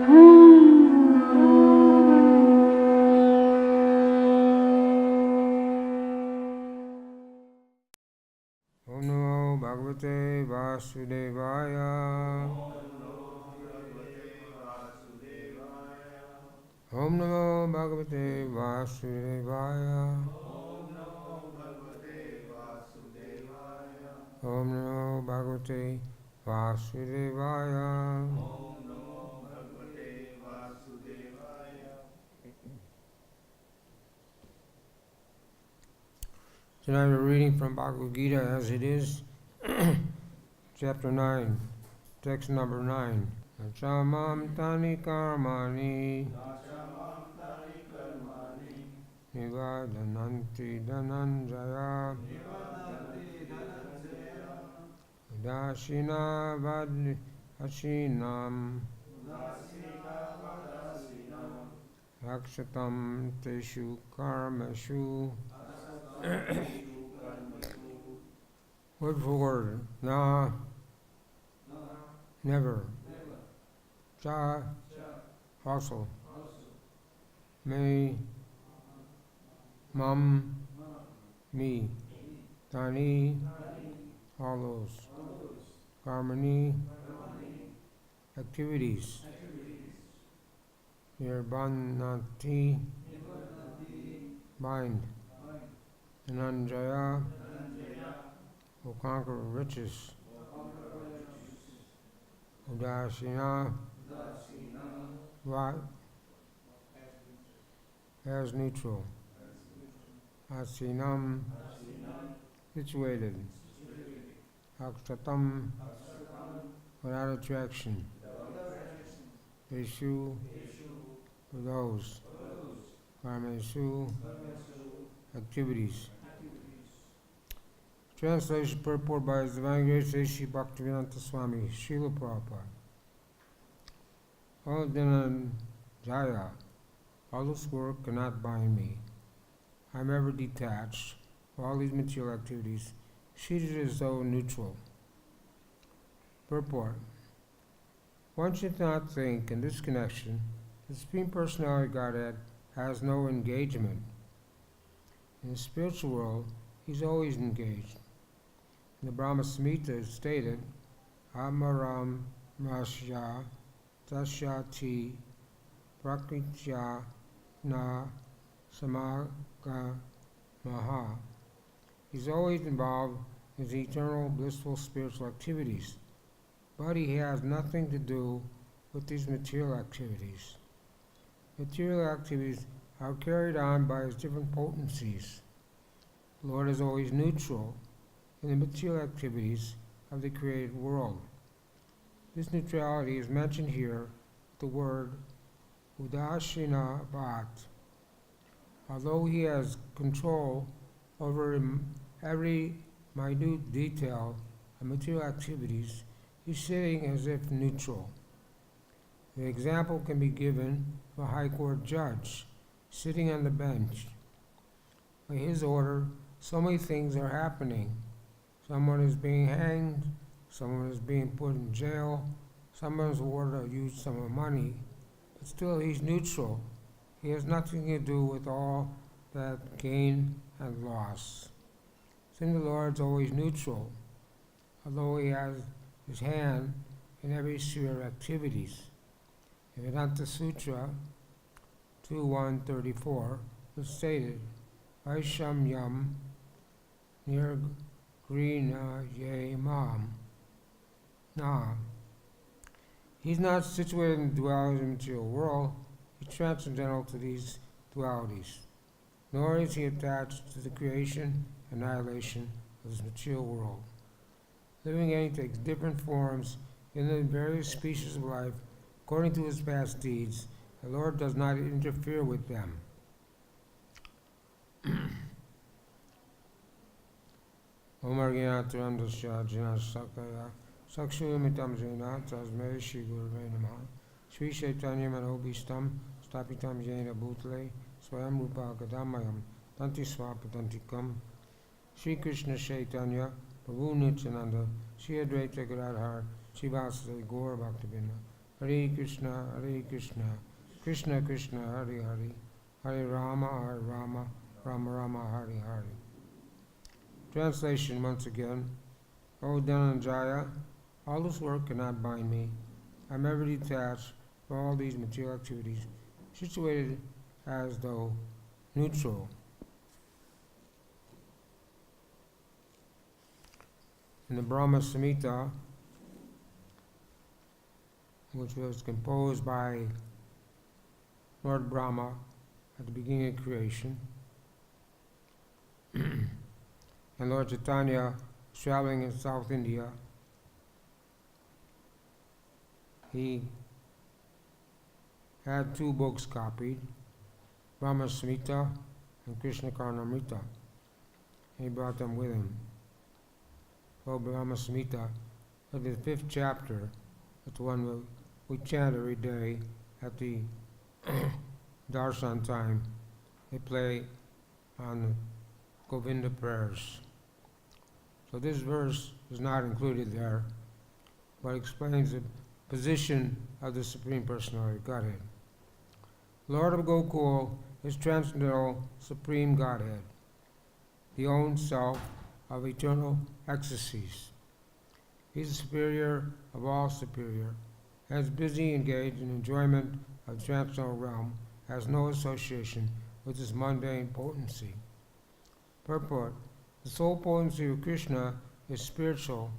Om Namo Bhagavate Vasudevaya. Om Namo Bhagavate Vasudevaya. Om Namo Bhagavate Vasudevaya. Tonight we're reading from Bhagavad-Gita as it is, chapter 9, text number 9. Nachamam tani karmani nivadananti dhananjaya udashina vadashinam rakshatam teshu karmashu. Word for word. Na, never. Cha, also. Me, mum, me. Tani, all those. Karmani, activities. Nirbandhanti, bind. Dhananjaya, will conquer riches. Udashina, what? As neutral. Asinam, situated. Aksatam, without attraction. Eshu, for those. Karmesu, activities. Translation purport by His Divine Grace Sri Bhaktivedanta Swami, Srila Prabhupada. All Dhananjaya, all this work cannot bind me. I am ever detached from all these material activities, seated as though neutral. Purport. One should not think in this connection the Supreme Personality Godhead has no engagement. In the spiritual world, He is always engaged. In the Brahma Samhita it is stated, Amaram Rasya Tasyati Prakritya Na Samaga Maha. He is always involved in his eternal blissful spiritual activities, but he has nothing to do with these material activities. Material activities are carried on by his different potencies. The Lord is always neutral in the material activities of the created world. This neutrality is mentioned here with the word Udashina Bhat. Although he has control over every minute detail of material activities, he's sitting as if neutral. The example can be given of a high court judge sitting on the bench. By his order, so many things are happening. Someone is being hanged, someone is being put in jail, someone is ordered to use some of the money, but still he's neutral. He has nothing to do with all that gain and loss. Since the Lord is always neutral, although he has his hand in every sphere of activities. In Vedanta Sutra 2.134 is stated, Vaishamyam Nirgrina Ye Mam. Nah. He's not situated in the duality of the material world. He's transcendental to these dualities. Nor is he attached to the creation and annihilation of this material world. Living entity takes different forms in the various species of life according to his past deeds. The Lord does not interfere with them. Om Argyanaturam Dasya Jina Sakaya Sakshuyamitam Jena Tasmei Shri Gurave Namaha Sri Chaitanya Manobhistam Stapitam Jena Bhutle Swayam Rupa Gadamayam Tanti Swapatantikam Sri Krishna Chaitanya Prabhu Nityananda Sri Advaita Gadadhar Sri Vasudeva Gaura Bhaktivinoda Hare Krishna, Krishna Krishna, Hare Hare, Hare Rama, Rama Rama, Hare Hare. Translation once again. O Dhananjaya, all this work cannot bind me. I am ever detached from all these material activities, situated as though neutral. In the Brahma Samhita, which was composed by Lord Brahma at the beginning of creation, and Lord Chaitanya was traveling in South India, he had two books copied, Brahma Samhita and Krishna Karnamrita. He brought them with him. So Brahma Samhita, the 5th chapter, that's the one we chant every day at the darshan time. They play on the Govinda prayers. So this verse is not included there, but explains the position of the Supreme Personality of Godhead. Lord of Gokul is transcendental Supreme Godhead, the own self of eternal ecstasies. He is the superior of all superior, and is busy engaged in enjoyment of the transcendental realm, has no association with this mundane potency. Purport: the sole potency of Krishna is spiritual,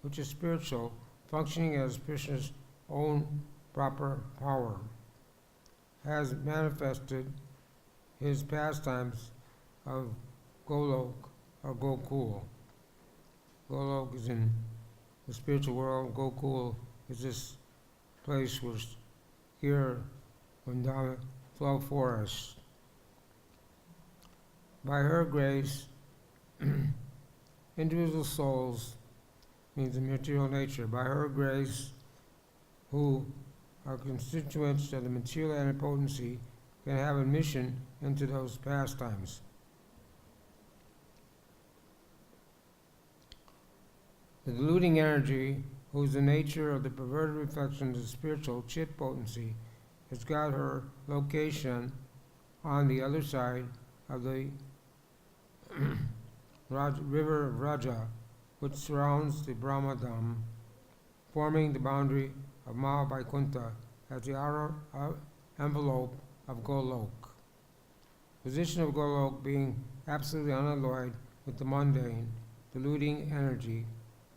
which is spiritual, functioning as Krishna's own proper power, has manifested his pastimes of Golok or Gokul. Golok is in the spiritual world. Gokul is this place where here Vrindavan, 12 forests. By her grace, individual souls, means the material nature, by her grace, who are constituents of the material potency, can have admission into those pastimes. The deluding energy, who is the nature of the perverted reflection of the spiritual chit potency, has got her location on the other side of the river of Raja, which surrounds the Brahmadam, forming the boundary of Mahavaikuntha as the outer envelope of Golok. Position of Golok being absolutely unalloyed with the mundane, deluding energy,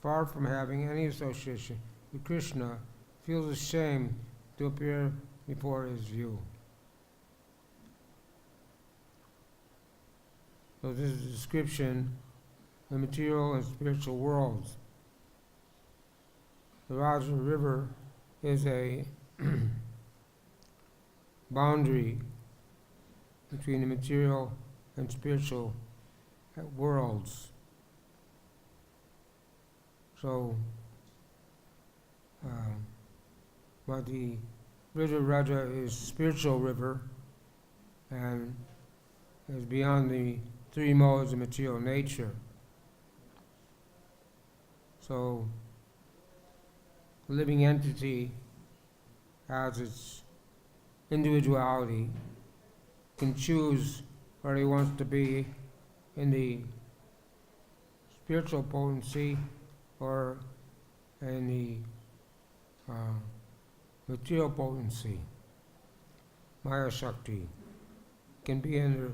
far from having any association with Krishna, feels ashamed to appear before his view. So this is a description of the material and spiritual worlds. The Raja River is a boundary between the material and spiritual worlds. So, but the river Raja is spiritual river and is beyond the three modes of material nature. So, the living entity has its individuality, can choose where he wants to be in the spiritual potency or in the material potency. Maya Shakti can be in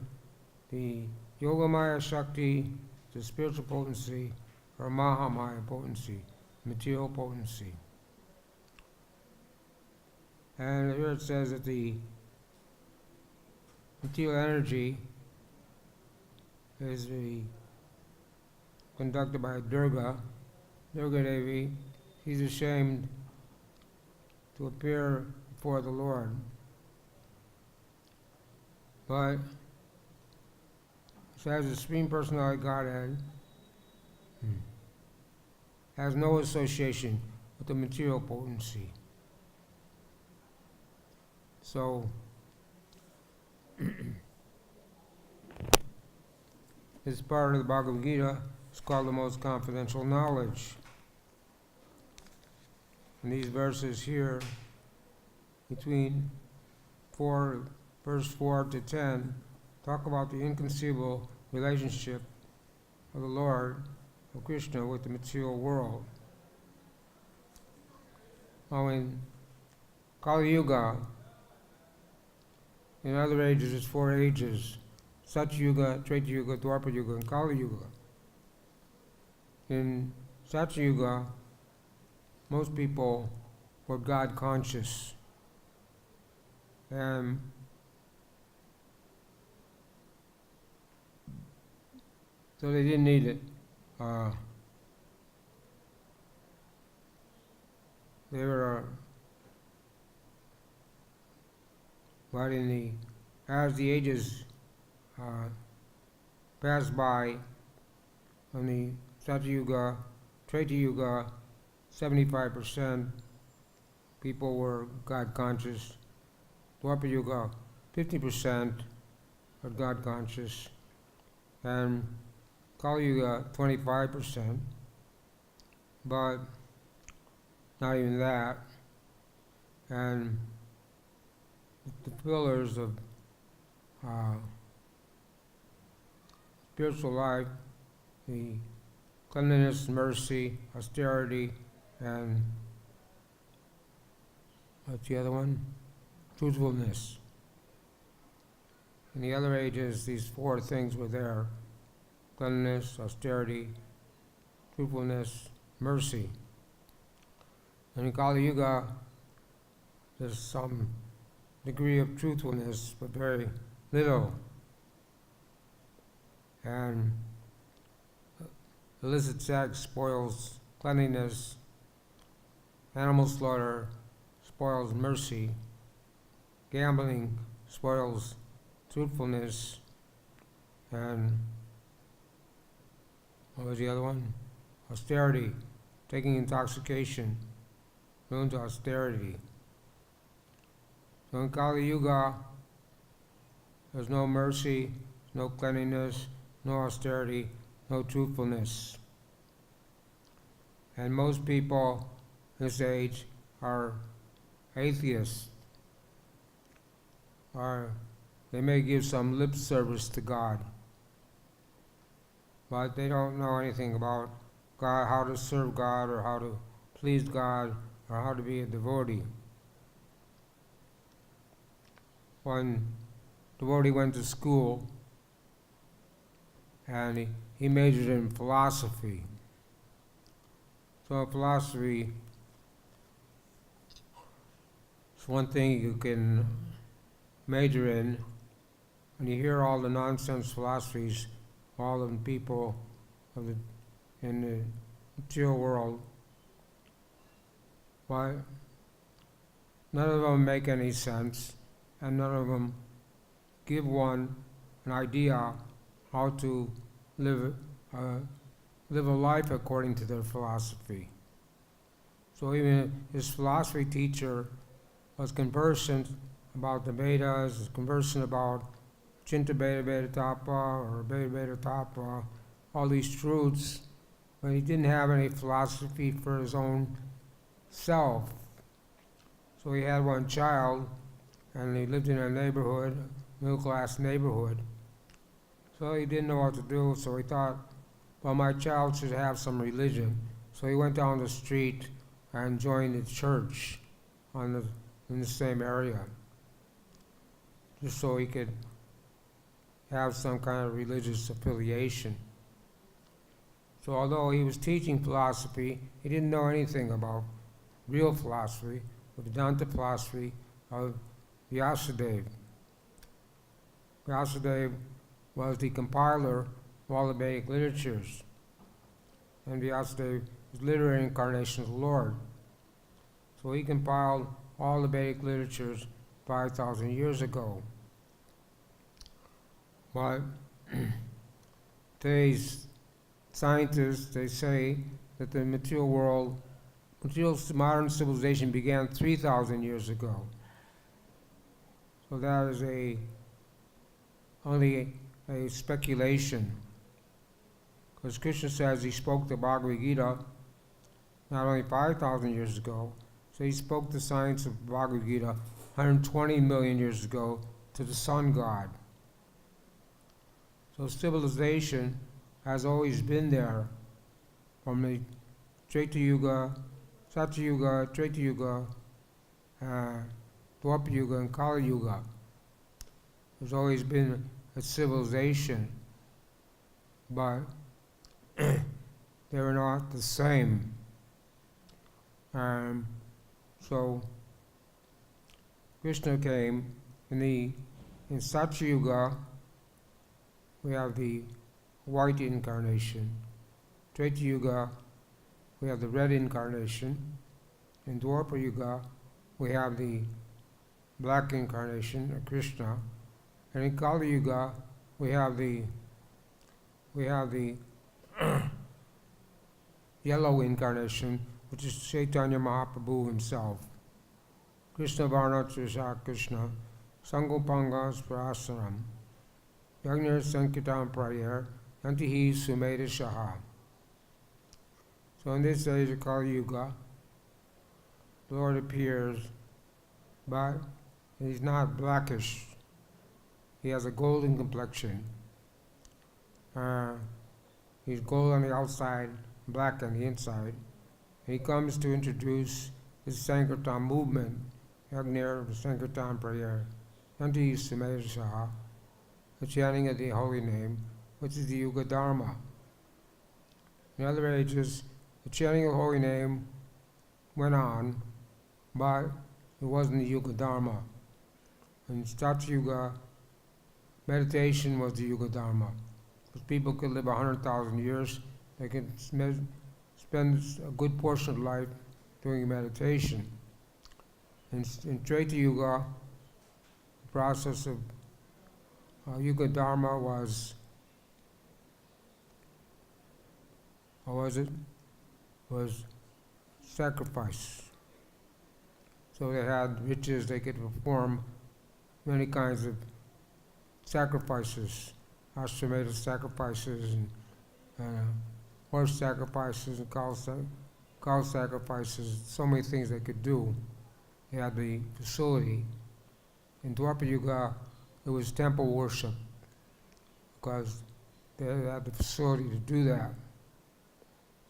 the Yoga Maya Shakti, the spiritual potency, or Maha Maya potency, material potency. And here it says that the material energy is conducted by Durga Devi. He's ashamed to appear before the Lord. But as the Supreme Personality Godhead has no association with the material potency. So, this part of the Bhagavad-Gita is called the most confidential knowledge. And these verses here between verse 4 to 10, talk about the inconceivable relationship of the Lord, of Krishna, with the material world. Now in Kali Yuga, in other ages, it's 4 ages: Satya Yuga, Treta Yuga, Dwapara Yuga, and Kali Yuga. In Satya Yuga, most people were God conscious, and so they didn't need it. They were, but as the ages passed by, on the Satya Yuga, Treta Yuga, 75% people were God conscious. Dwapara Yuga, 50% were God conscious, and Kali Yuga, 25%, but not even that. And the pillars of spiritual life, the cleanliness, mercy, austerity, and what's the other one? Truthfulness. In the other ages, these 4 things were there: cleanliness, austerity, truthfulness, mercy. And in Kali Yuga, there's some degree of truthfulness, but very little. And illicit sex spoils cleanliness, animal slaughter spoils mercy, gambling spoils truthfulness, and what was the other one? Austerity, taking intoxication, ruins austerity. So in Kali Yuga, there's no mercy, no cleanliness, no austerity, no truthfulness. And most people this age are atheists, or they may give some lip service to God, but they don't know anything about God, how to serve God, or how to please God, or how to be a devotee. One devotee went to school, and he majored in philosophy. So philosophy is one thing you can major in. When you hear all the nonsense philosophies, all the people in the material world, why, none of them make any sense, and none of them give one an idea how to live a life according to their philosophy. So even his philosophy teacher was conversant about the Vedas, was conversant about Chinta Beta Beta Tapa or Beta Beta Tapa, all these truths, but he didn't have any philosophy for his own self. So he had one child, and he lived in a neighborhood, middle-class neighborhood. So he didn't know what to do, so he thought, well, my child should have some religion. So he went down the street and joined the church in the same area, just so he could have some kind of religious affiliation. So although he was teaching philosophy, he didn't know anything about real philosophy, the Vedanta philosophy of Vyasadeva. Vyasadeva was the compiler of all the Vedic literatures, and Vyasadeva was literary incarnation of the Lord. So he compiled all the Vedic literatures 5,000 years ago. But today's scientists, they say that the material modern civilization began 3,000 years ago. So that is only a speculation. Because Krishna says he spoke the Bhagavad-Gita not only 5,000 years ago, So he spoke the science of Bhagavad-Gita 120 million years ago to the sun god. So civilization has always been there from the Treta Yuga, Satya Yuga, Treta Yuga, Dwapara Yuga, and Kali Yuga. There's always been a civilization, but they're not the same. So Krishna came in Satya Yuga. We have the white incarnation. Treta Yuga, we have the red incarnation. In Dwapara Yuga, we have the black incarnation of Krishna. And in Kali Yuga, we have the yellow incarnation, which is Chaitanya Mahaprabhu himself. Krishna Varna Trisha Krishna, Sangopanga Sprasaram, Yagner Sankitam Prayer, Yantihi Sumeda Shaha. So in this age of Kali Yuga, the Lord appears, but he's not blackish. He has a golden complexion. He's gold on the outside, black on the inside. He comes to introduce his Sankirtan movement, Yagner Sankirtan prayer, Yanti Sumedasha, the chanting of the holy name, which is the Yuga Dharma. In other ages, the chanting of the holy name went on, but it wasn't the Yuga Dharma. In Satya Yuga, meditation was the Yuga Dharma. Because people could live 100,000 years, they could spend a good portion of life doing meditation. In Treta Yuga, the process of Yuga Dharma was sacrifice. So they had riches, they could perform many kinds of sacrifices, Ashtameda sacrifices, and horse sacrifices, and cow sacrifices, so many things they could do. They had the facility. In Dwapara Yuga, it was temple worship, because they had the facility to do that.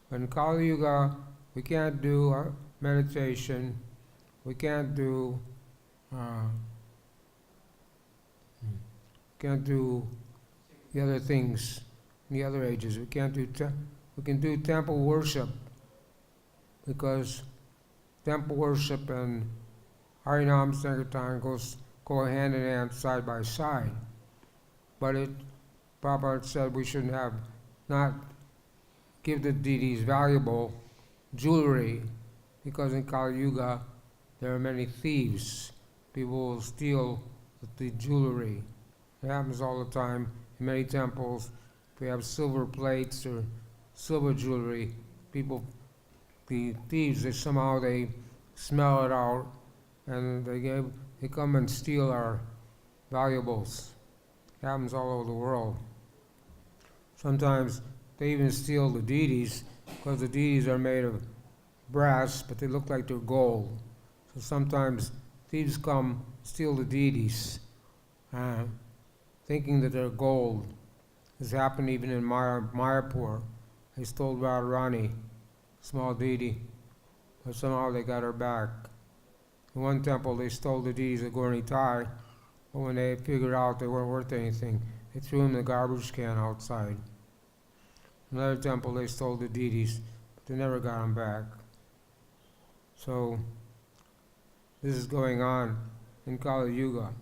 But in Kali Yuga, we can't do meditation, we can't do the other things in the other ages. We can't do we can do temple worship, because temple worship and Harinam Sankirtan go hand in hand, side by side. But Prabhupada said we shouldn't not give the deities valuable jewelry, because in Kali Yuga there are many thieves. People will steal the jewelry. It happens all the time in many temples. If we have silver plates or silver jewelry, the thieves, they smell it out, and they come and steal our valuables. It happens all over the world. Sometimes they even steal the deities, because the deities are made of brass, but they look like they're gold. So sometimes thieves come, steal the deities, thinking that they're gold. This happened even in Mayapur. They stole Radharani, small deity, but somehow they got her back. In one temple, they stole the deities of Gaurnitai, but when they figured out they weren't worth anything, they threw them in the garbage can outside. In another temple, they stole the deities, but they never got them back. So this is going on in Kali Yuga.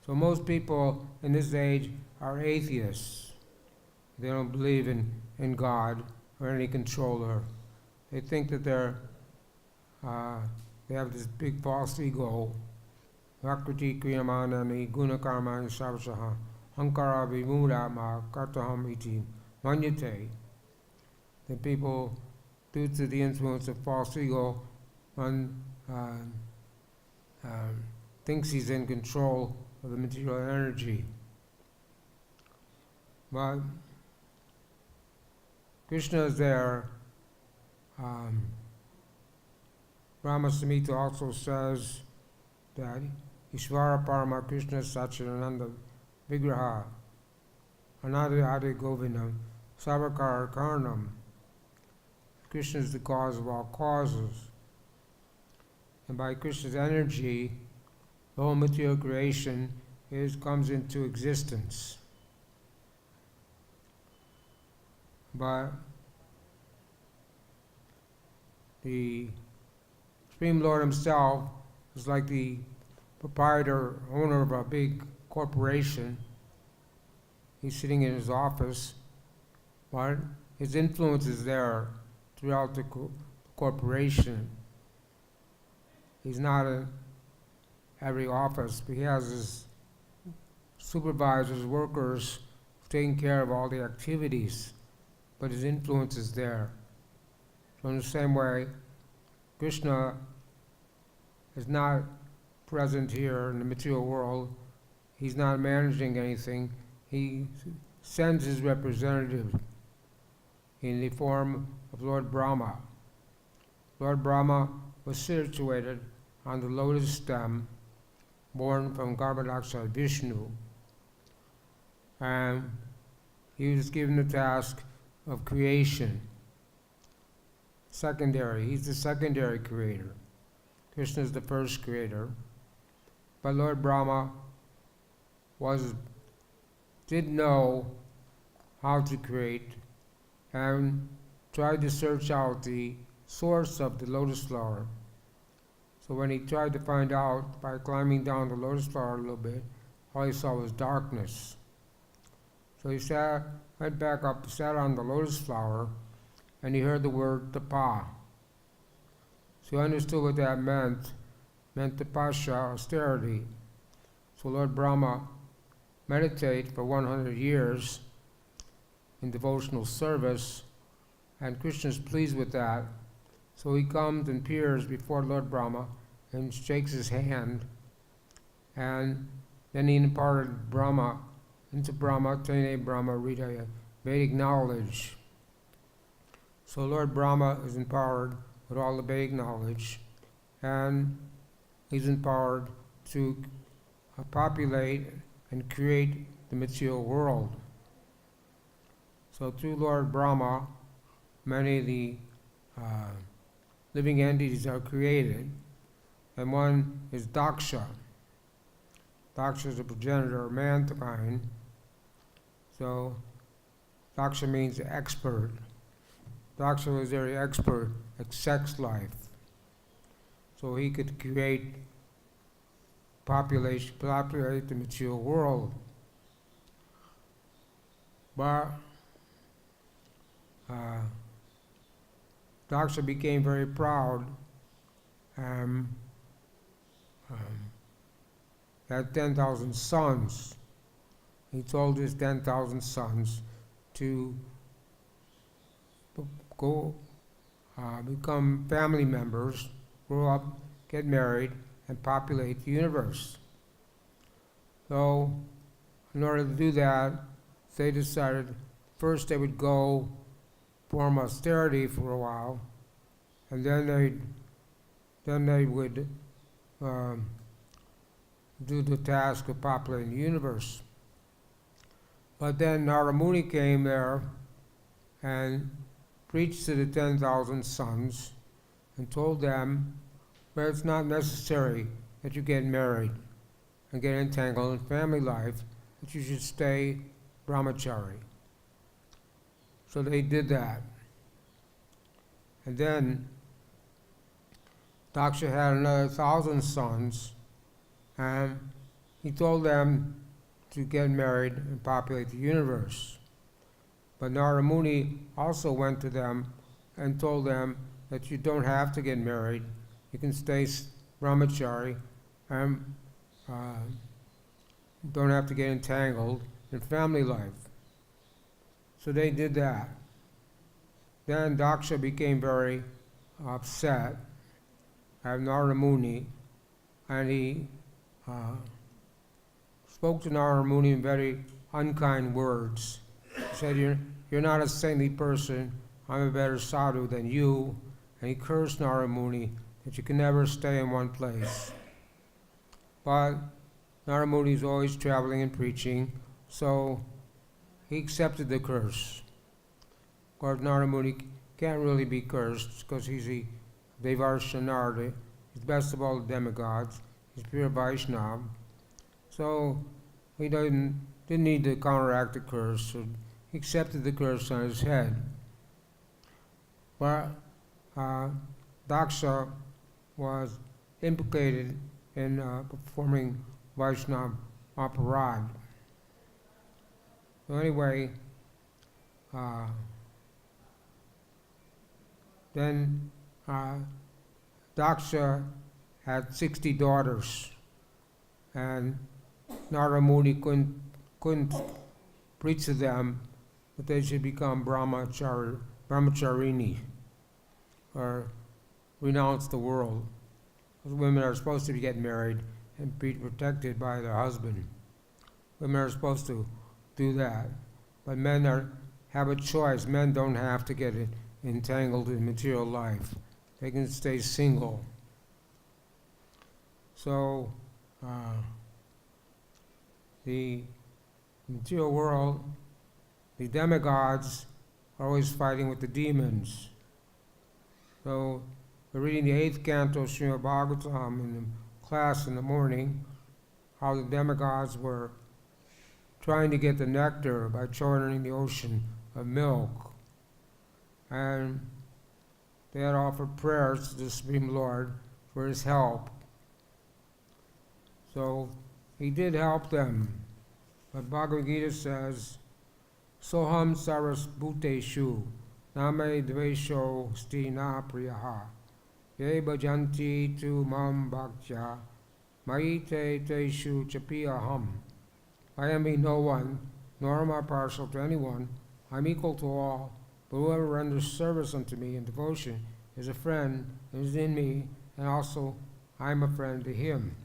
So most people in this age are atheists. They don't believe in God or any controller. They think that they have this big false ego. Vakriti kriyamanani gunakarmani sarvasaha ankara vimudama kartaham iti manyate. The people, due to the influence of false ego, one thinks he's in control of the material energy. But Krishna is there Brahma Samhita also says that Ishvara Parama Krishna Satchidananda Vigraha Anadi Adi Govindam Sarvakara Karnam. Krishna is the cause of all causes. And by Krishna's energy, the whole material creation comes into existence. But the Supreme Lord himself is like the proprietor, owner of a big corporation. He's sitting in his office, but his influence is there throughout the corporation. He's not in every office, but he has his supervisors, workers, taking care of all the activities, but his influence is there. So in the same way, Krishna is not present here in the material world. He's not managing anything. He sends his representative in the form of Lord Brahma. Lord Brahma was situated on the lotus stem, born from Garbhodaksha Vishnu, and he was given the task of creation. Secondary, he's the secondary creator. Krishna is the first creator. But Lord Brahma did know how to create and tried to search out the source of the lotus flower. So when he tried to find out by climbing down the lotus flower a little bit, all he saw was darkness. So he went back up, sat on the lotus flower, and he heard the word tapa. So he understood what that meant tapasya, austerity. So Lord Brahma meditated for 100 years in devotional service, and Krishna is pleased with that. So he comes and appears before Lord Brahma and shakes his hand, and then he imparted into Brahma, Tene Brahma Hridaya, Vedic knowledge. So Lord Brahma is empowered with all the Vedic knowledge, and he's empowered to populate and create the material world. So through Lord Brahma, many of the living entities are created, and one is Daksha. Daksha is the progenitor of mankind. So Daksha means expert. Daksha was very expert at sex life. So he could populate the material world. But Daksha became very proud and had 10,000 sons. He told his 10,000 sons to go become family members, grow up, get married, and populate the universe. So, in order to do that, they decided first they would go form austerity for a while, and then they would do the task of populating the universe. But then Narada Muni came there and preached to the 10,000 sons and told them that it's not necessary that you get married and get entangled in family life, that you should stay brahmachari. So they did that. And then Daksha had another 1,000 sons, and he told them to get married and populate the universe. But Narada Muni also went to them and told them that you don't have to get married. You can stay brahmachari and don't have to get entangled in family life. So they did that. Then Daksha became very upset at Narada Muni, and he spoke to Narada Muni in very unkind words. He said, you're not a saintly person, I'm a better sadhu than you. And he cursed Narada Muni that you can never stay in one place. But Narada Muni is always traveling and preaching, so he accepted the curse. Of course, Narada Muni can't really be cursed because he's a Devarsha Narada. He's the best of all the demigods. He's pure Vaishnava. So he didn't need to counteract the curse, so he accepted the curse on his head. But Daksha was implicated in performing Vaishnava aparad. So anyway, then Daksha had 60 daughters, and Narada Muni couldn't preach to them that they should become brahmacharini, or renounce the world. Because women are supposed to get married and be protected by their husband. Women are supposed to do that. But men have a choice. Men don't have to get entangled in material life. They can stay single. So the material world, the demigods are always fighting with the demons. So we're reading the 8th canto of Srimad Bhagavatam in the class in the morning, how the demigods were trying to get the nectar by churning the ocean of milk. And they had offered prayers to the Supreme Lord for his help. So he did help them. But Bhagavad-Gita says, Soham saras bhuteshu name dvesho stina priyaha ye bhajanti tu mam bhaktya maite teshu chapiyaham. I am no one, nor am I partial to anyone. I'm equal to all. But whoever renders service unto me in devotion is a friend and is in me, and also I am a friend to him.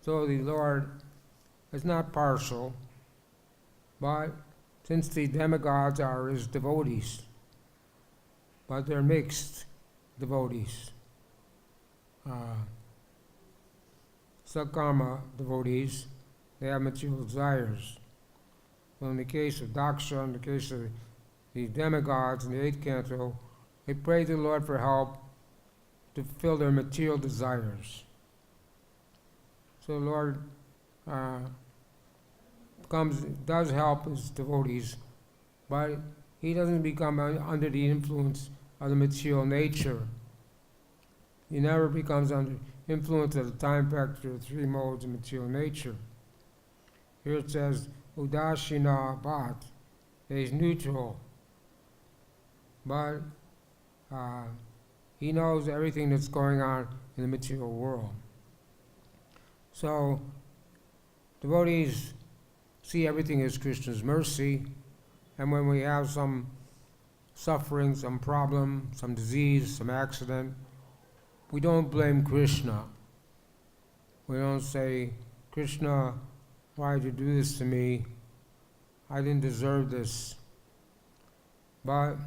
So the Lord is not partial, but since the demigods are his devotees, but they're mixed devotees. Sakarma devotees, they have material desires. Well, in the case of Daksha, in the case of the demigods in the 8th canto, they pray to the Lord for help to fulfill their material desires. So the Lord does help his devotees, but he doesn't become under the influence of the material nature. He never becomes under influence of the time factor of 3 modes of material nature. Here it says, Udashina Bhat, he's neutral, but he knows everything that's going on in the material world. So, devotees see everything as Krishna's mercy, and when we have some suffering, some problem, some disease, some accident, we don't blame Krishna. We don't say, Krishna, why did you do this to me? I didn't deserve this. But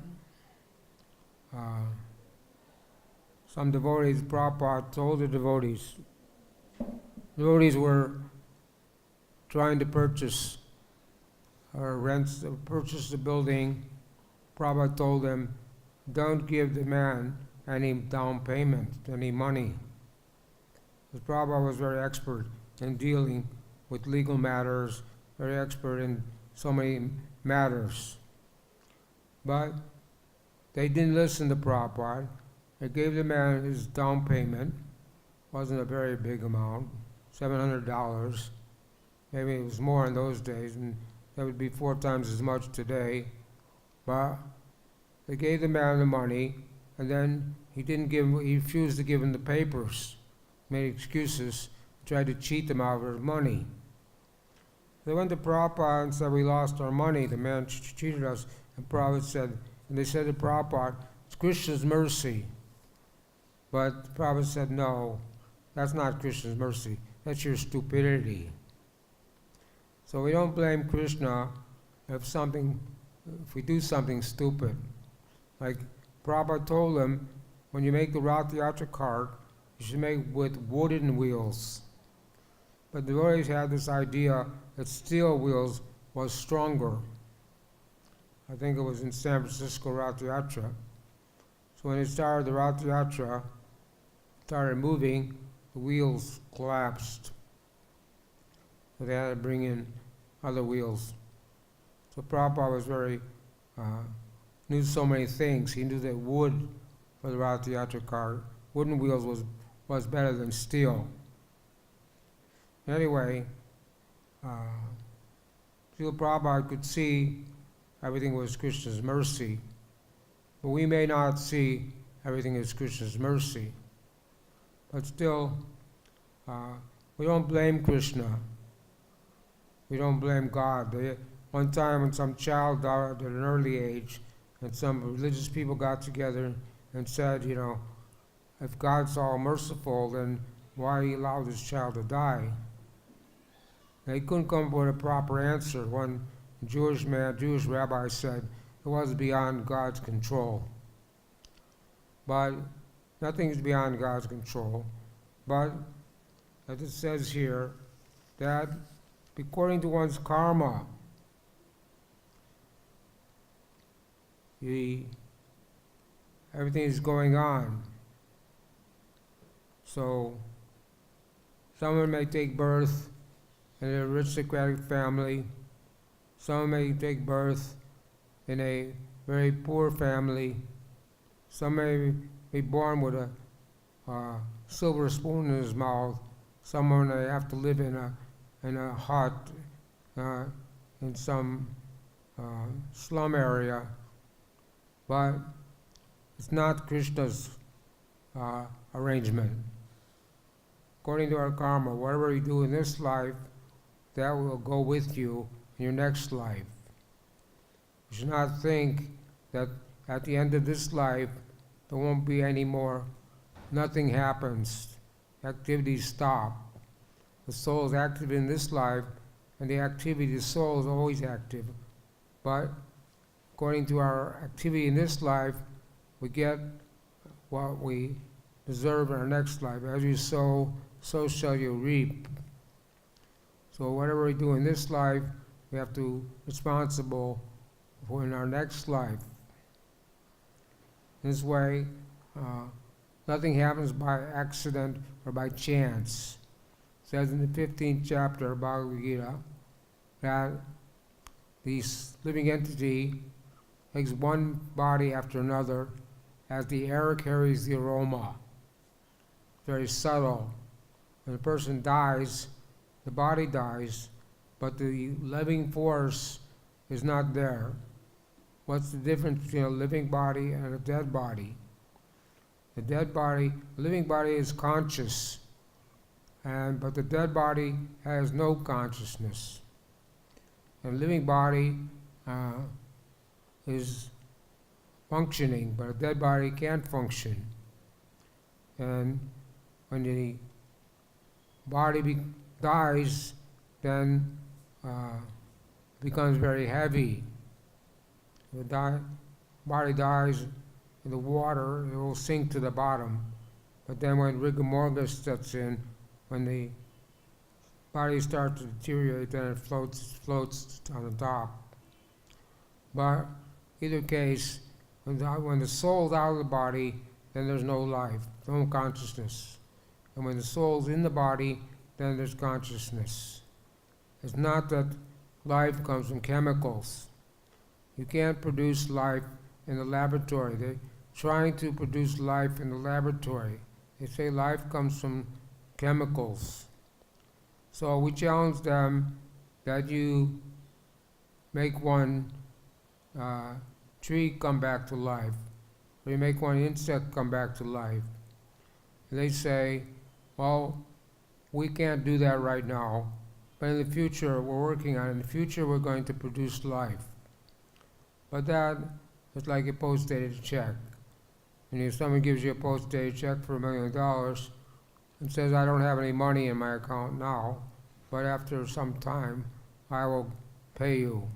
some devotees, Prabhupada told the devotees were trying to purchase the building. Prabhupada told them, don't give the man any down payment, any money. Because Prabhupada was very expert in dealing with legal matters, very expert in so many matters. But they didn't listen to Prabhupada. They gave the man his down payment. Wasn't a very big amount, $700. Maybe it was more in those days, and that would be 4 times as much today. But they gave the man the money, and then he refused to give him the papers, made excuses, tried to cheat them out of his money. They went to Prabhupada and said, we lost our money, the man cheated us. And they said to Prabhupada, it's Krishna's mercy. But Prabhupada said, no, that's not Krishna's mercy, that's your stupidity. So we don't blame Krishna if we do something stupid. Like Prabhupada told him, when you make the Rath Yatra cart, you should make with wooden wheels. But they always had this idea that steel wheels was stronger. I think it was in San Francisco Rath Yatra. So when it started the Rath Yatra, started moving, the wheels collapsed. So they had to bring in other wheels. So Prabhupada was knew so many things. He knew that wood for the Rath Yatra cart, wooden wheels was better than steel. Anyway, Srila Prabhupada could see everything was Krishna's mercy, but we may not see everything as Krishna's mercy. But still, we don't blame Krishna. We don't blame God. One time when some child died at an early age, and some religious people got together and said, if God's all merciful, then why he allowed this child to die? They couldn't come up with a proper answer. One Jewish rabbi said it was beyond God's control. But nothing is beyond God's control. But as it says here, that according to one's karma, everything is going on. So someone may take birth in an aristocratic family, some may take birth in a very poor family, some may be born with a silver spoon in his mouth, someone may have to live in a hut in some slum area, but it's not Krishna's arrangement. According to our karma, whatever you do in this life, that will go with you in your next life. You should not think that at the end of this life, there won't be any more, nothing happens, activities stop. The soul is active in this life, and the activity of the soul is always active. But according to our activity in this life, we get what we deserve in our next life. As you sow, so shall you reap. So whatever we do in this life, we have to be responsible for in our next life. This way, nothing happens by accident or by chance. It says in the 15th chapter of Bhagavad-Gita that this living entity takes one body after another as the air carries the aroma. Very subtle. When a person dies, the body dies, but the living force is not there. What's the difference between a living body and a dead body? The living body is conscious, but the dead body has no consciousness. And a living body is functioning, but a dead body can't function. And when the body dies, then becomes very heavy. If the body dies in the water, it will sink to the bottom. But then when rigor mortis sets in, when the body starts to deteriorate, then it floats on the top. But either case, when the soul's out of the body, then there's no life, no consciousness. And when the soul's in the body, then there's consciousness. It's not that life comes from chemicals. You can't produce life in the laboratory. They're trying to produce life in the laboratory. They say life comes from chemicals. So we challenge them that you make one tree come back to life, or you make one insect come back to life. And they say, well, we can't do that right now, but in the future, we're working on it. In the future, we're going to produce life. But that is like a post-dated check. And if someone gives you a post-dated check for $1 million and says, I don't have any money in my account now, but after some time, I will pay you.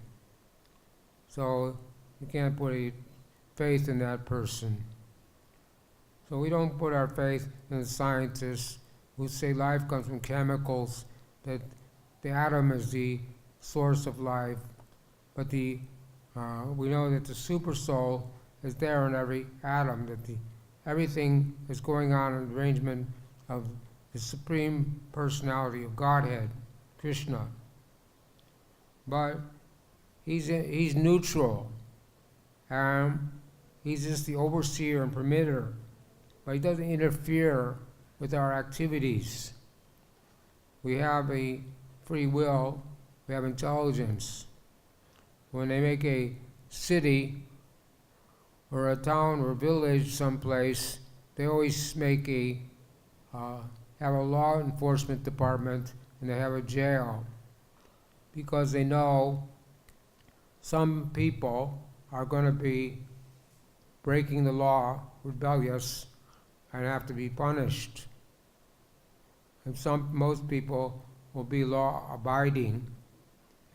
So you can't put any faith in that person. So we don't put our faith in the scientists who say life comes from chemicals, that the atom is the source of life, but we know that the super soul is there in every atom, that everything is going on in the arrangement of the Supreme Personality of Godhead, Krishna. But he's neutral. He's just the overseer and permitter, but he doesn't interfere with our activities. We have a free will, we have intelligence. When they make a city or a town or a village someplace, they always make have a law enforcement department and they have a jail, because they know some people are going to be breaking the law, rebellious, and have to be punished. And most people will be law-abiding.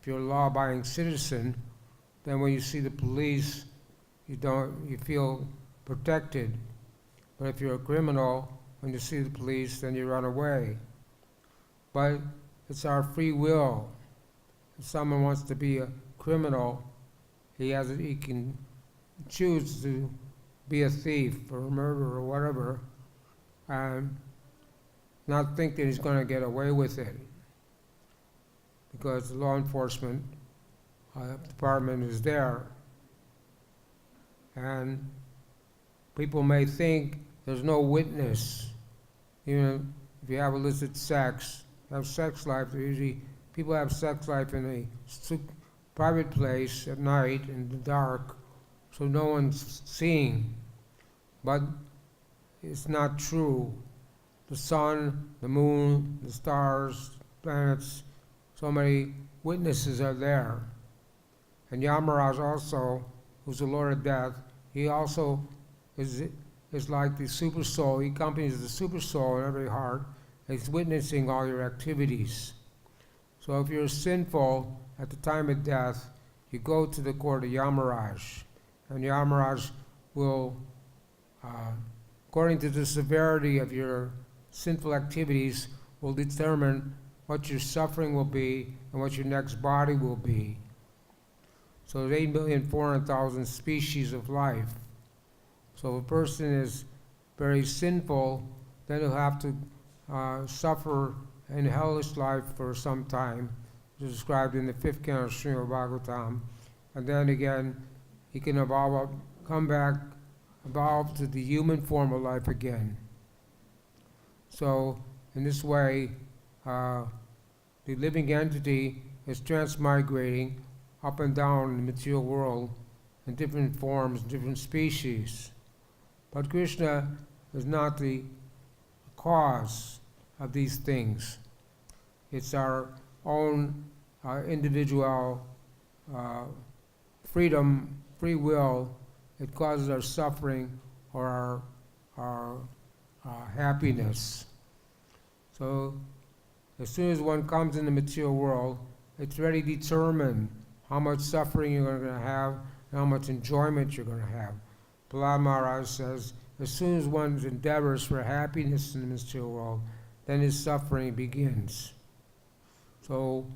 If you're a law-abiding citizen, then when you see the police, you feel protected. But if you're a criminal, when you see the police, then you run away. But it's our free will. If someone wants to be a criminal, he can choose to be a thief or a murderer or whatever, and not think that he's going to get away with it, because the law enforcement department is there. And people may think there's no witness. Even if you have illicit sex, have sex life, people have sex life in a private place at night in the dark, so no one's seeing. But it's not true. The sun, the moon, the stars, planets, so many witnesses are there. And Yamaraj also, who's the Lord of Death, he also is like the super soul. He accompanies the super soul in every heart. He's witnessing all your activities. So if you're sinful at the time of death, you go to the court of Yamaraj, and Yamaraj will, according to the severity of your sinful activities, will determine what your suffering will be and what your next body will be. So there's 8,400,000 species of life. So if a person is very sinful, then he'll have to suffer in hellish life for some time, described in the 5th canto of Srimad Bhagavatam. And then again, he can evolve to the human form of life again. So in this way, the living entity is transmigrating up and down in the material world in different forms, different species. But Krishna is not the cause of these things. It's our own individual freedom, free will. It causes our suffering or our happiness. So as soon as one comes in the material world, it's already determined how much suffering you're going to have and how much enjoyment you're going to have. Prahlad Maharaj says, as soon as one endeavors for happiness in the material world, then his suffering begins. So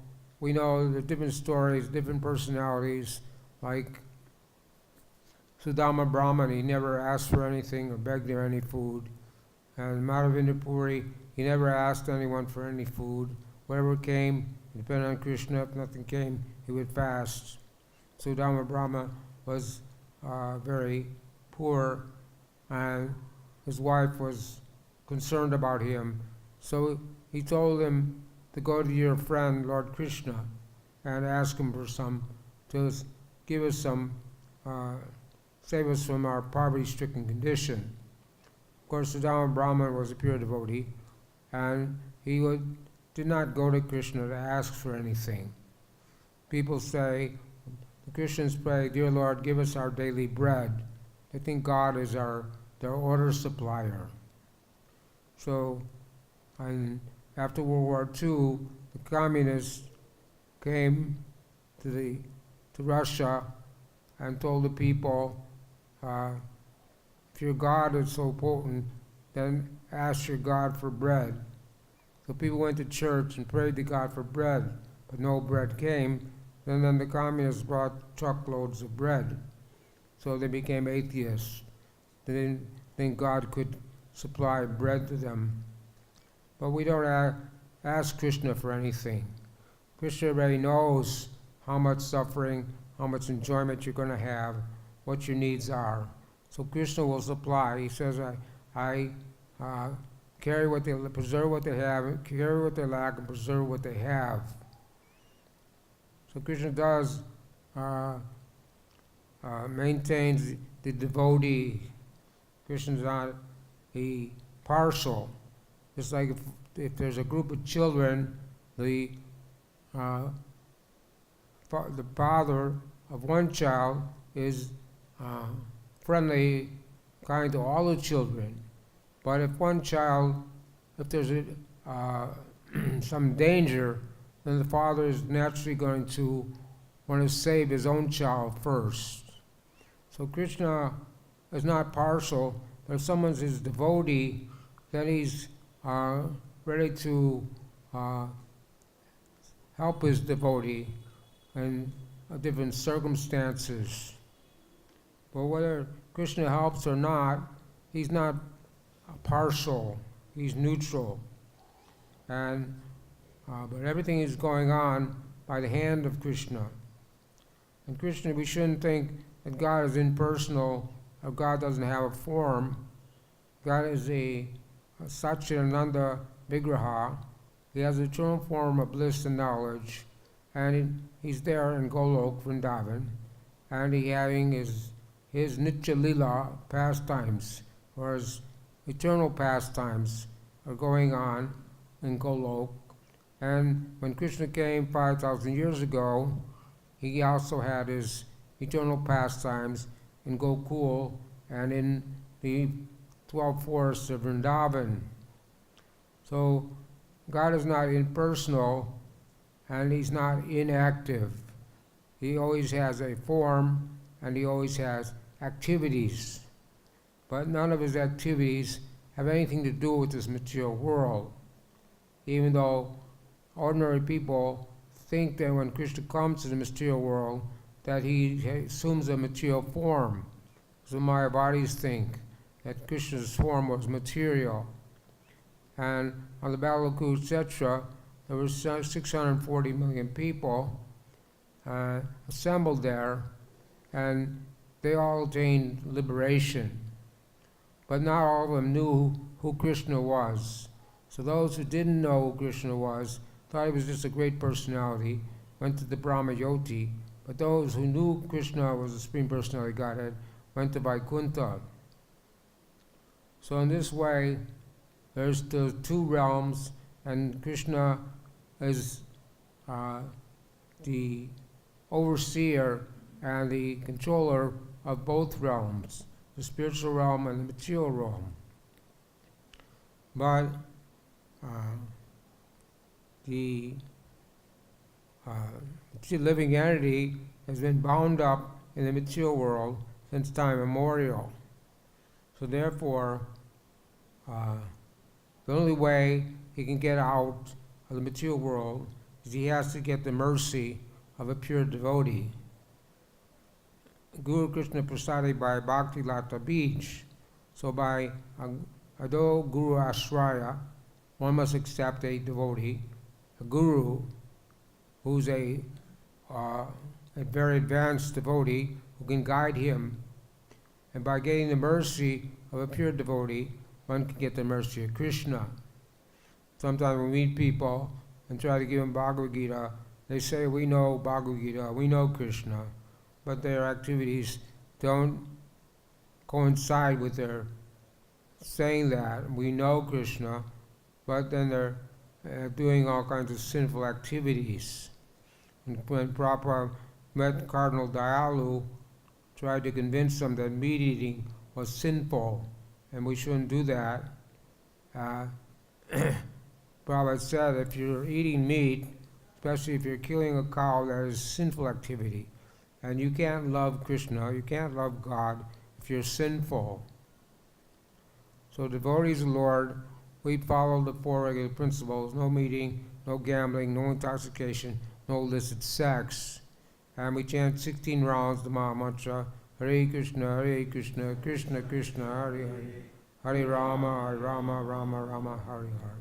we know the different stories, different personalities, like Sudama Brahman, he never asked for anything or begged for any food. And Madhavendra Puri, he never asked anyone for any food. Whatever came, depending on Krishna. If nothing came, he would fast. Sudama Brahma was very poor, and his wife was concerned about him. So he told him to go to your friend, Lord Krishna, and ask him for to give us some, save us from our poverty-stricken condition. Of course, Sudama Brahman was a pure devotee, and he did not go to Krishna to ask for anything. People say, the Christians pray, dear Lord, give us our daily bread. They think God is their order supplier. So, and after World War II, the communists came to Russia and told the people if your God is so potent, then ask your God for bread. So people went to church and prayed to God for bread, but no bread came. And then the communists brought truckloads of bread. So they became atheists. They didn't think God could supply bread to them. But we don't ask Krishna for anything. Krishna already knows how much suffering, how much enjoyment you're going to have, what your needs are. So Krishna will supply. He says, I preserve what they have, carry what they lack, and preserve what they have. So Krishna does maintains the devotee. Krishna's not partial. Just like if there's a group of children, the father of one child is friendly, kind to all the children. But if one child, if there's some danger, then the father is naturally going to want to save his own child first. So Krishna is not partial, but if someone's his devotee, then he's ready to help his devotee in different circumstances. But whether Krishna helps or not, he's not partial, he's neutral. And but everything is going on by the hand of Krishna. And Krishna, we shouldn't think that God is impersonal or God doesn't have a form. God is a Satchidananda Vigraha. He has an eternal form of bliss and knowledge. And he's there in Golok, Vrindavan. And he's having his Nitya Lila pastimes, or his eternal pastimes are going on in Golok. And when Krishna came 5,000 years ago, he also had his eternal pastimes in Gokul and in the 12 forests of Vrindavan. So God is not impersonal and he's not inactive. He always has a form and he always has activities. But none of his activities have anything to do with this material world. Even though ordinary people think that when Krishna comes to the material world, that he assumes a material form. So Mayavadis think that Krishna's form was material. And on the Battle of Kurukshetra, there were 640 million people assembled there, and they all attained liberation. But not all of them knew who Krishna was. So those who didn't know who Krishna was thought he was just a great personality, went to the Brahma-yoti. But those who knew Krishna was the Supreme Personality of Godhead went to Vaikuntha. So in this way, there's the two realms, and Krishna is the overseer and the controller of both realms, the spiritual realm and the material realm. But the living entity has been bound up in the material world since time immemorial. So therefore, the only way he can get out of the material world is he has to get the mercy of a pure devotee. Guru Krishna Prasadi by Bhakti Lata Beach. So by Ado Guru Ashraya, one must accept a devotee, a guru who's a very advanced devotee who can guide him. And by getting the mercy of a pure devotee, one can get the mercy of Krishna. Sometimes we meet people and try to give them Bhagavad-Gita. They say, we know Bhagavad-Gita, we know Krishna, but their activities don't coincide with their saying that. We know Krishna, but then they're doing all kinds of sinful activities. And when Prabhupada met Cardinal Dayalu, tried to convince them that meat eating was sinful, and we shouldn't do that. Prabhupada said, if you're eating meat, especially if you're killing a cow, that is sinful activity. And you can't love Krishna, you can't love God if you're sinful. So devotees of the Lord, we follow the four regular principles: no meeting, no gambling, no intoxication, no illicit sex. And we chant 16 rounds the Maha Mantra, Hare Krishna, Krishna Krishna, Hare Hare, Hare Rama, Rama Rama, Hare Hare.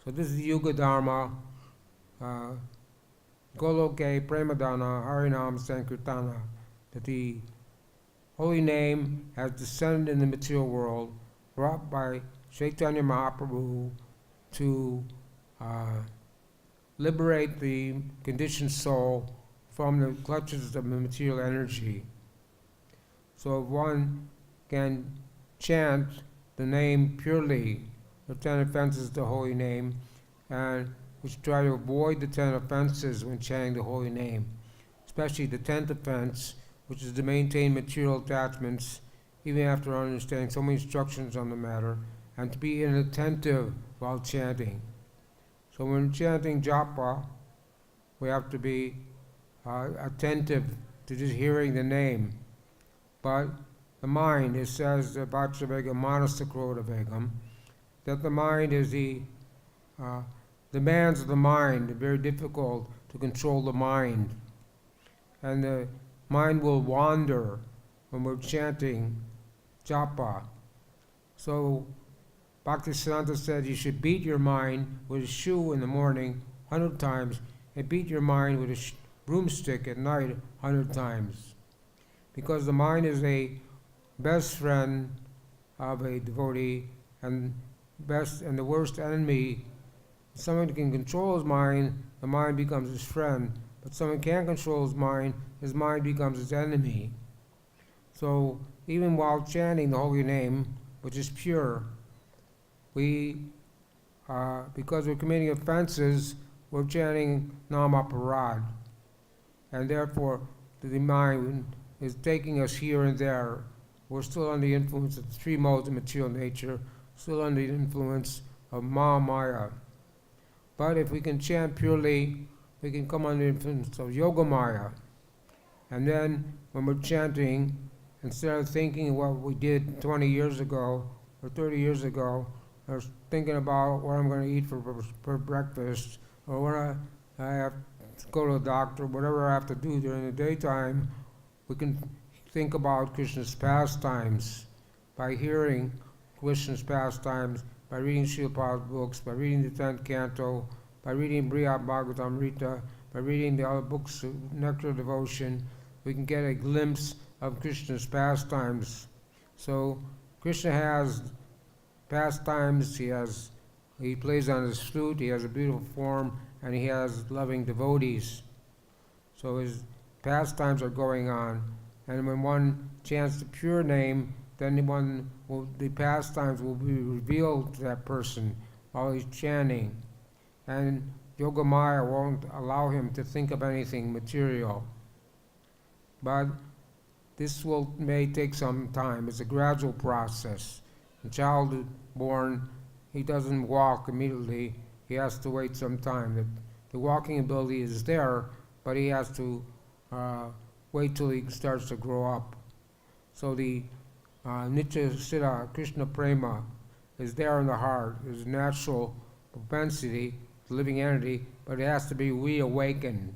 So this is Yuga Dharma, Goloke Premadana, Harinam Sankirtana, that the holy name has descended in the material world, brought by Chaitanya Mahaprabhu to liberate the conditioned soul from the clutches of the material energy. So if one can chant the name purely, the 10 offenses, the holy name, and we should try to avoid the 10 offenses when chanting the holy name, especially the 10th offense, which is to maintain material attachments, even after understanding so many instructions on the matter, and to be inattentive while chanting. So when chanting japa, we have to be attentive to just hearing the name. But the mind, it says, Vajravega Manasakroda Vegam, that the mind is the demands of the mind, very difficult to control the mind. And the mind will wander when we're chanting japa. So Bhaktisiddhanta said you should beat your mind with a shoe in the morning 100 times and beat your mind with a broomstick at night 100 times. Because the mind is a best friend of a devotee and the worst enemy. If someone can control his mind, the mind becomes his friend. But someone can't control his mind becomes his enemy. So even while chanting the holy name, which is pure, we, because we're committing offenses, we're chanting Namaparad. And therefore, the mind is taking us here and there. We're still under the influence of the three modes of material nature, still under the influence of Maya. But if we can chant purely, we can come under the influence of Yoga Maya. And then, when we're chanting, instead of thinking what we did 20 years ago or 30 years ago, or thinking about what I'm going to eat for breakfast, or when I have to go to the doctor, whatever I have to do during the daytime, we can think about Krishna's pastimes by hearing Krishna's pastimes, by reading Srila Prabhupada's books, by reading the 10th canto, by reading Brihad Bhagavatamrita, by reading the other books of Nectar of Devotion. We can get a glimpse of Krishna's pastimes. So Krishna has pastimes, he plays on his flute, he has a beautiful form, and he has loving devotees. So his pastimes are going on. And when one chants the pure name, then the pastimes will be revealed to that person while he's chanting. And Yoga Maya won't allow him to think of anything material. But this may take some time. It's a gradual process. A child is born, he doesn't walk immediately. He has to wait some time. The walking ability is there, but he has to wait till he starts to grow up. So the Nitya Siddha, Krishna Prema, is there in the heart. There's a natural propensity, the living entity, but it has to be reawakened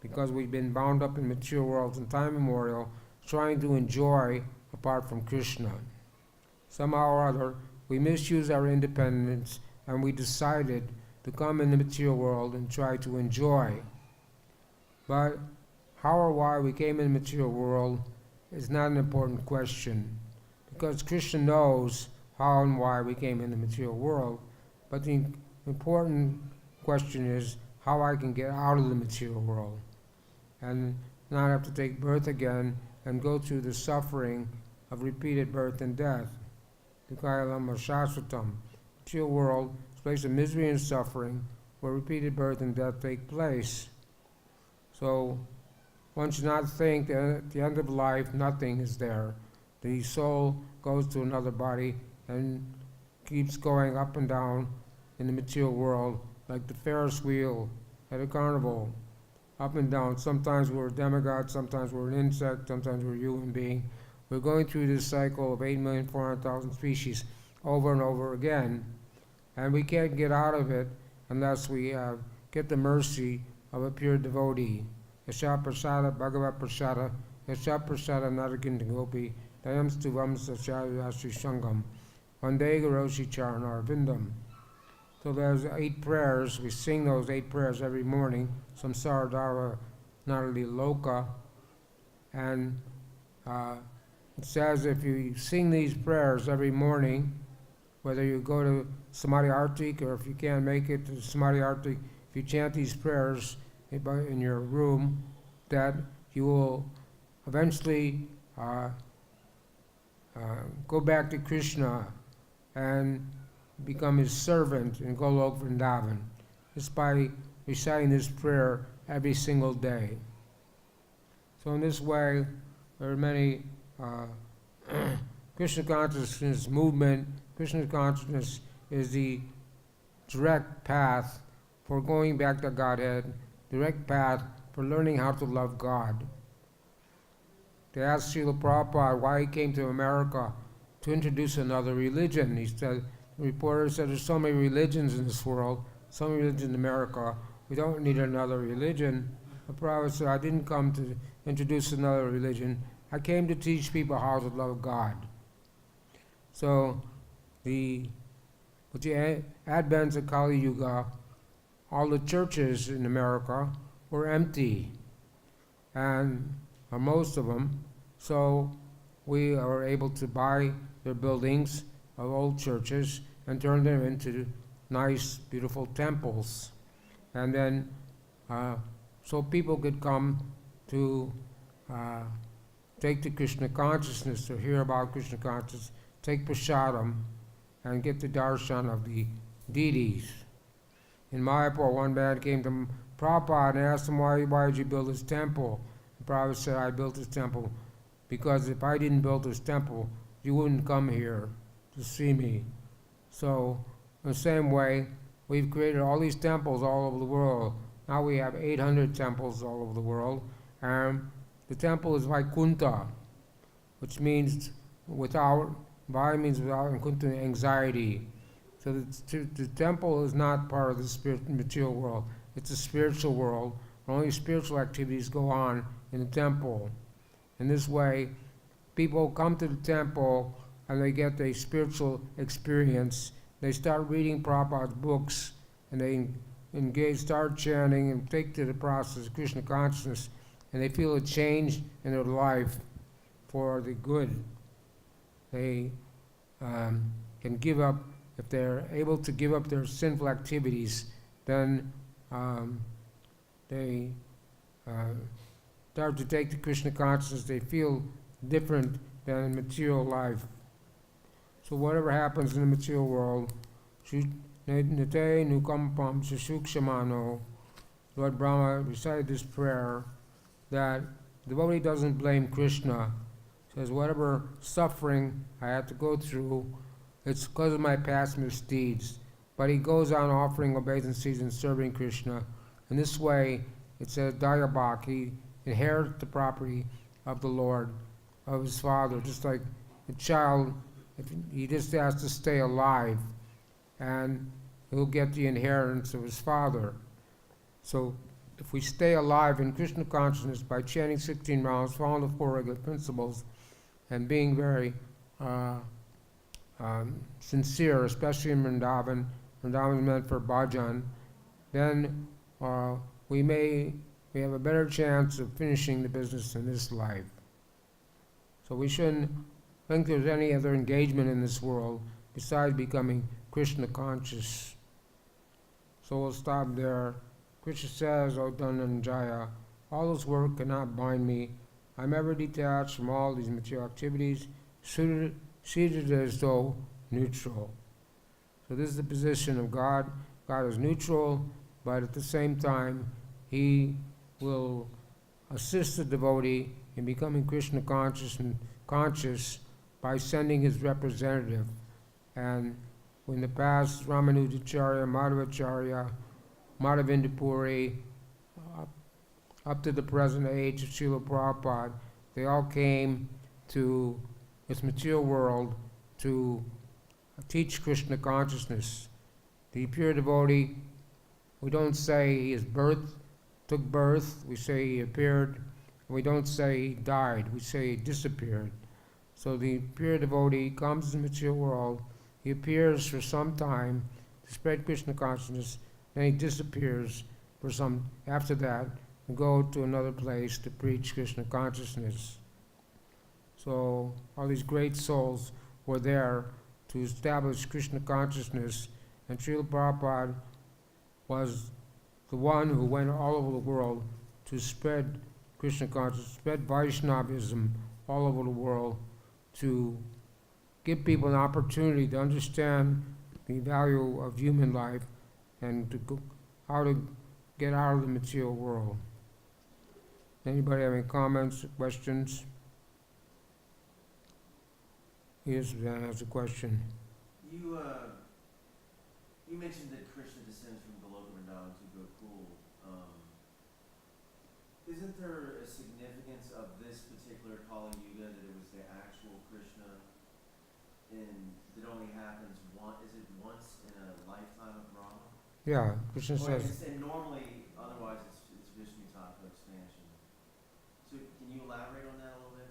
because we've been bound up in material worlds in time immemorial, trying to enjoy apart from Krishna. Somehow or other, we misuse our independence and we decided to come in the material world and try to enjoy. But how or why we came in the material world is not an important question, because Krishna knows how and why we came in the material world. But the important question is how I can get out of the material world and not have to take birth again and go through the suffering of repeated birth and death. Dukkhayalam Shashvatam. The material world is a place of misery and suffering where repeated birth and death take place. So one should not think that at the end of life nothing is there. The soul goes to another body and keeps going up and down in the material world like the Ferris wheel at a carnival, up and down. Sometimes we're a demigod, sometimes we're an insect, sometimes we're a human being. We're going through this cycle of 8,400,000 species. over and over again. And we can't get out of it unless we get the mercy of a pure devotee. Yasha prasada bhagavad prasada, yasha prasada narakintagopi, dayam stuvam sasyayasri sangam, vande garoshi charana vindam. So there's 8 prayers. We sing those 8 prayers every morning. Samsara dara narali loka. And it says if you sing these prayers every morning, whether you go to Samadhi Artik or if you can't make it to Samadhi Artik, if you chant these prayers in your room, that you will eventually go back to Krishna and become his servant in Golok Vrindavan, just by reciting this prayer every single day. So in this way, there are many Krishna consciousness movement. Krishna consciousness is the direct path for going back to Godhead, direct path for learning how to love God. They asked Srila Prabhupada why he came to America to introduce another religion. He said, the reporter said, there's so many religions in this world, so many religions in America, we don't need another religion. The Prabhupada said, I didn't come to introduce another religion. I came to teach people how to love God. So, with the advent of Kali Yuga, all the churches in America were empty, and most of them. So we are able to buy their buildings of old churches and turn them into nice, beautiful temples. And then, so people could come to take the Krishna consciousness, or hear about Krishna consciousness, take prasadam, and get the darshan of the deities. In Mayapur, one man came to Prabhupada and asked him, why did you build this temple? And Prabhupada said, I built this temple because if I didn't build this temple, you wouldn't come here to see me. So, in the same way, we've created all these temples all over the world. Now we have 800 temples all over the world. And the temple is Vaikuntha, which means without, Vai means without, and Kunta anxiety. So the temple is not part of the material world. It's a spiritual world. Only spiritual activities go on in the temple. In this way, people come to the temple and they get a spiritual experience. They start reading Prabhupada's books, and they start chanting and take to the process of Krishna consciousness, and they feel a change in their life for the good. They can give up, if they're able to give up their sinful activities, then they start to take the Krishna consciousness. They feel different than in material life. So whatever happens in the material world, Nete Nukampam Shukshamano, Lord Brahma recited this prayer that the devotee doesn't blame Krishna. Says, whatever suffering I have to go through, it's because of my past misdeeds. But he goes on offering obeisances and serving Krishna. In this way, it says, Dayabhak, he inherits the property of the Lord, of his father, just like a child, if he just has to stay alive, and he'll get the inheritance of his father. So if we stay alive in Krishna consciousness by chanting 16 rounds, following the 4 regular principles, and being very sincere, especially in Vrindavan, Vrindavan is meant for bhajan, then we have a better chance of finishing the business in this life. So we shouldn't think there's any other engagement in this world besides becoming Krishna conscious. So we'll stop there. Krishna says, O Dhananjaya, all this work cannot bind me. I'm ever detached from all these material activities, seated as though neutral. So this is the position of God. God is neutral, but at the same time, he will assist the devotee in becoming Krishna conscious by sending his representative. And in the past, Ramanujacharya, Madhvacharya, Madhavindapuri, up to the present age of Srila Prabhupada, they all came to this material world to teach Krishna consciousness. The pure devotee, we don't say he took birth, we say he appeared. We don't say he died, we say he disappeared. So the pure devotee comes in the material world, he appears for some time to spread Krishna consciousness, then he disappears for some, after that, and go to another place to preach Krishna consciousness. So all these great souls were there to establish Krishna consciousness, and Srila Prabhupada was the one who went all over the world to spread Krishna consciousness, spread Vaishnavism all over the world, to give people an opportunity to understand the value of human life and how to get out of the material world. Anybody have any comments, questions? Yes, Suzanne has a question. You mentioned that Krishna descends from below Vrindavan to Gokul. Isn't there a significance of this particular Kali Yuga that it was the actual Krishna, and that only happens is it once in a lifetime of Brahma? Yeah, Krishna says. And normally, otherwise, it's Vishnu Tattva expansion. So can you elaborate on that a little bit?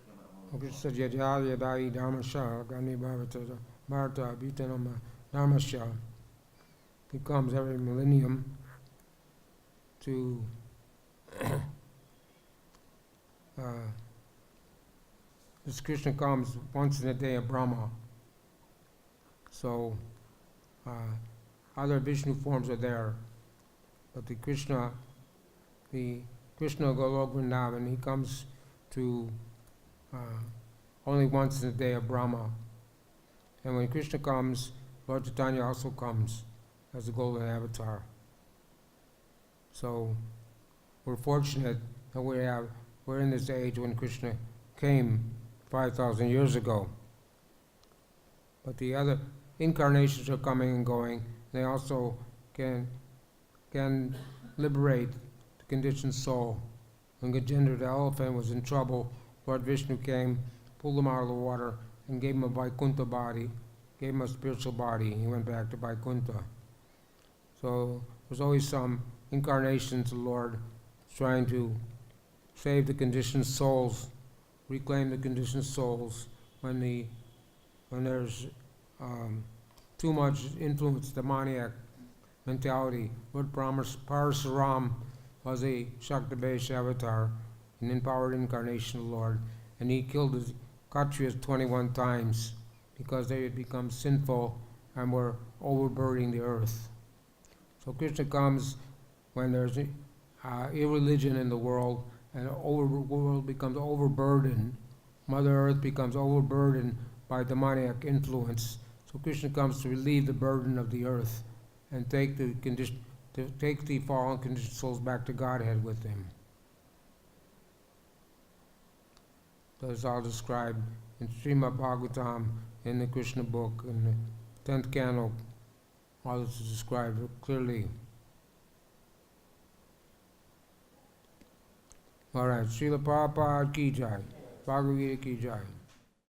Krishna says, Yada yada dharmasya, gani bharata bhitanam dharmasya. He comes every millennium to this Krishna comes once in a day of Brahma. So other Vishnu forms are there, but the Krishna Golok Vrindavan, he comes to only once in a day of Brahma. And when Krishna comes, Lord Chaitanya also comes as the golden avatar. So we're fortunate that we're in this age when Krishna came 5,000 years ago. But the other incarnations are coming and going. They also can liberate the conditioned soul. When Gajendra the elephant was in trouble, Lord Vishnu came, pulled him out of the water, and gave him a Vaikuntha body, gave him a spiritual body. He went back to Vaikuntha. So there's always some incarnations of the Lord trying to save the conditioned souls, reclaim the conditioned souls when there's too much influence, demoniac mentality. Lord Parasuram was a Shaktabesh avatar, an empowered incarnation of the Lord, and he killed the Kshatriyas 21 times because they had become sinful and were overburdening the earth. So Krishna comes when there's irreligion in the world, and the world becomes overburdened. Mother Earth becomes overburdened by demoniac influence. So Krishna comes to relieve the burden of the earth and take the fallen conditioned souls back to Godhead with him. That's all described in Srimad Bhagavatam, in the Krishna book, in the 10th canto. All this is described clearly. All right, Srila Prabhupada ki jai, Bhagavad-Gita ki jai.